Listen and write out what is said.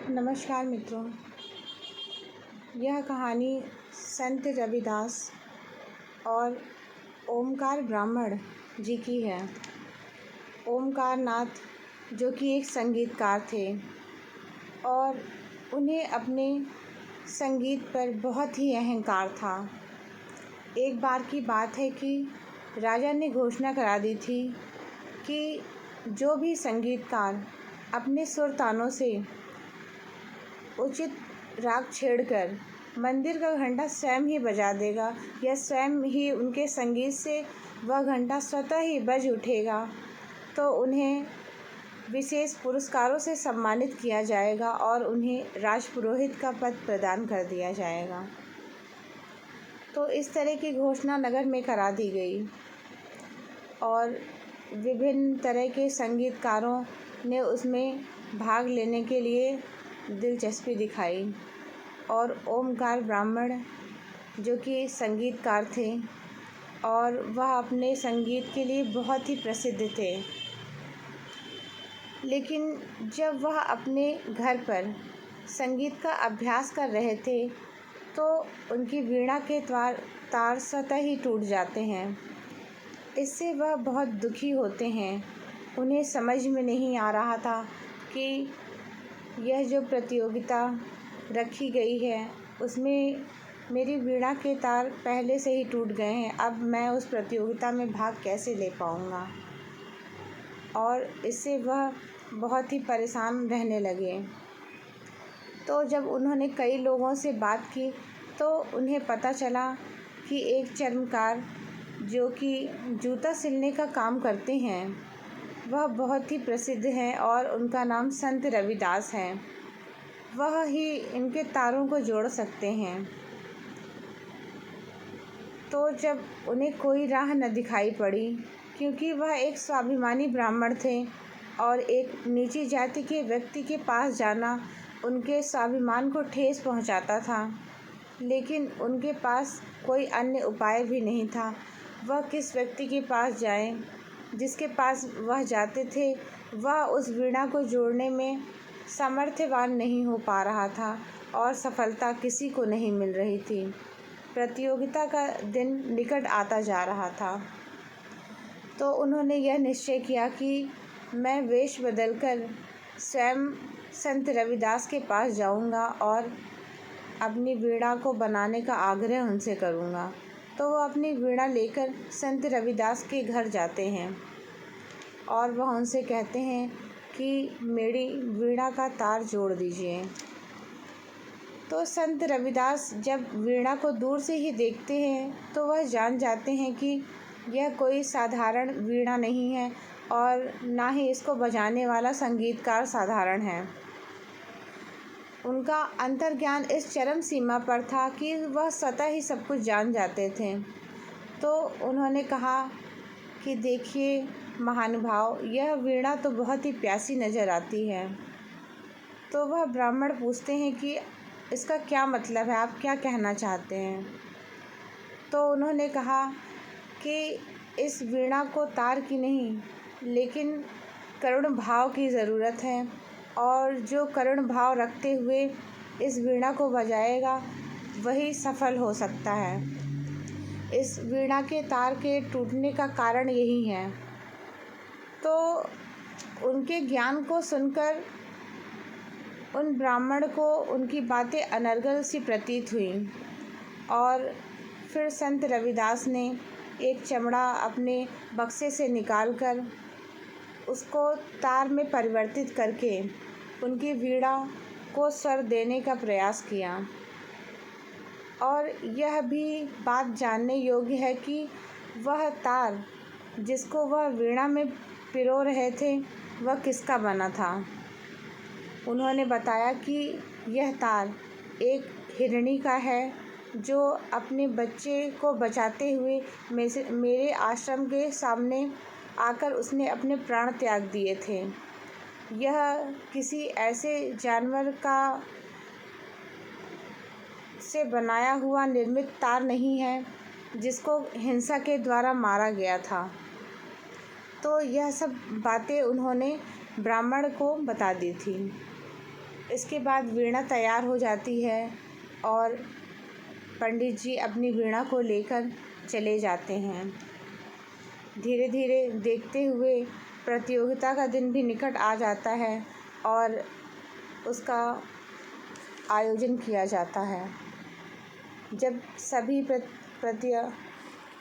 नमस्कार मित्रों। यह कहानी संत रविदास और ओमकार ब्राह्मण जी की है। ओमकार नाथ जो कि एक संगीतकार थे और उन्हें अपने संगीत पर बहुत ही अहंकार था। एक बार की बात है कि राजा ने घोषणा करा दी थी कि जो भी संगीतकार अपने सुर तानों से उचित राग छेड़कर मंदिर का घंटा स्वयं ही बजा देगा या स्वयं ही उनके संगीत से वह घंटा स्वतः ही बज उठेगा तो उन्हें विशेष पुरस्कारों से सम्मानित किया जाएगा और उन्हें राजपुरोहित का पद प्रदान कर दिया जाएगा। तो इस तरह की घोषणा नगर में करा दी गई और विभिन्न तरह के संगीतकारों ने उसमें भाग लेने के लिए दिलचस्पी दिखाई और ओमकार ब्राह्मण जो कि संगीतकार थे और वह अपने संगीत के लिए बहुत ही प्रसिद्ध थे। लेकिन जब वह अपने घर पर संगीत का अभ्यास कर रहे थे तो उनकी वीणा के तार स्वतः ही टूट जाते हैं। इससे वह बहुत दुखी होते हैं। उन्हें समझ में नहीं आ रहा था कि यह जो प्रतियोगिता रखी गई है उसमें मेरी वीणा के तार पहले से ही टूट गए हैं। अब मैं उस प्रतियोगिता में भाग कैसे ले पाऊँगा, और इससे वह बहुत ही परेशान रहने लगे। तो जब उन्होंने कई लोगों से बात की तो उन्हें पता चला कि एक चर्मकार जो कि जूता सिलने का काम करते हैं वह बहुत ही प्रसिद्ध हैं और उनका नाम संत रविदास है। वह ही इनके तारों को जोड़ सकते हैं। तो जब उन्हें कोई राह न दिखाई पड़ी, क्योंकि वह एक स्वाभिमानी ब्राह्मण थे और एक नीची जाति के व्यक्ति के पास जाना उनके स्वाभिमान को ठेस पहुंचाता था, लेकिन उनके पास कोई अन्य उपाय भी नहीं था। वह किस व्यक्ति के पास जाएं? जिसके पास वह जाते थे वह उस वीणा को जोड़ने में सामर्थ्यवान नहीं हो पा रहा था और सफलता किसी को नहीं मिल रही थी। प्रतियोगिता का दिन निकट आता जा रहा था। तो उन्होंने यह निश्चय किया कि मैं वेश बदलकर स्वयं संत रविदास के पास जाऊंगा और अपनी वीणा को बनाने का आग्रह उनसे करूंगा। तो वह अपनी वीणा लेकर संत रविदास के घर जाते हैं और वह उनसे कहते हैं कि मेरी वीणा का तार जोड़ दीजिए। तो संत रविदास जब वीणा को दूर से ही देखते हैं तो वह जान जाते हैं कि यह कोई साधारण वीणा नहीं है और ना ही इसको बजाने वाला संगीतकार साधारण है। उनका अंतर्ज्ञान इस चरम सीमा पर था कि वह स्वतः ही सब कुछ जान जाते थे। तो उन्होंने कहा कि देखिए महानुभाव, यह वीणा तो बहुत ही प्यासी नज़र आती है। तो वह ब्राह्मण पूछते हैं कि इसका क्या मतलब है, आप क्या कहना चाहते हैं? तो उन्होंने कहा कि इस वीणा को तार की नहीं लेकिन करुण भाव की ज़रूरत है, और जो करुण भाव रखते हुए इस वीणा को बजाएगा वही सफल हो सकता है। इस वीणा के तार के टूटने का कारण यही है। तो उनके ज्ञान को सुनकर उन ब्राह्मण को उनकी बातें अनर्गल सी प्रतीत हुई और फिर संत रविदास ने एक चमड़ा अपने बक्से से निकालकर उसको तार में परिवर्तित करके उनकी वीणा को स्वर देने का प्रयास किया। और यह भी बात जानने योग्य है कि वह तार जिसको वह वीणा में पिरो रहे थे वह किसका बना था। उन्होंने बताया कि यह तार एक हिरणी का है जो अपने बच्चे को बचाते हुए मेरे आश्रम के सामने आकर उसने अपने प्राण त्याग दिए थे। यह किसी ऐसे जानवर का से बनाया हुआ निर्मित तार नहीं है जिसको हिंसा के द्वारा मारा गया था। तो यह सब बातें उन्होंने ब्राह्मण को बता दी थी। इसके बाद वीणा तैयार हो जाती है और पंडित जी अपनी वीणा को लेकर चले जाते हैं। धीरे धीरे देखते हुए प्रतियोगिता का दिन भी निकट आ जाता है और उसका आयोजन किया जाता है। जब सभी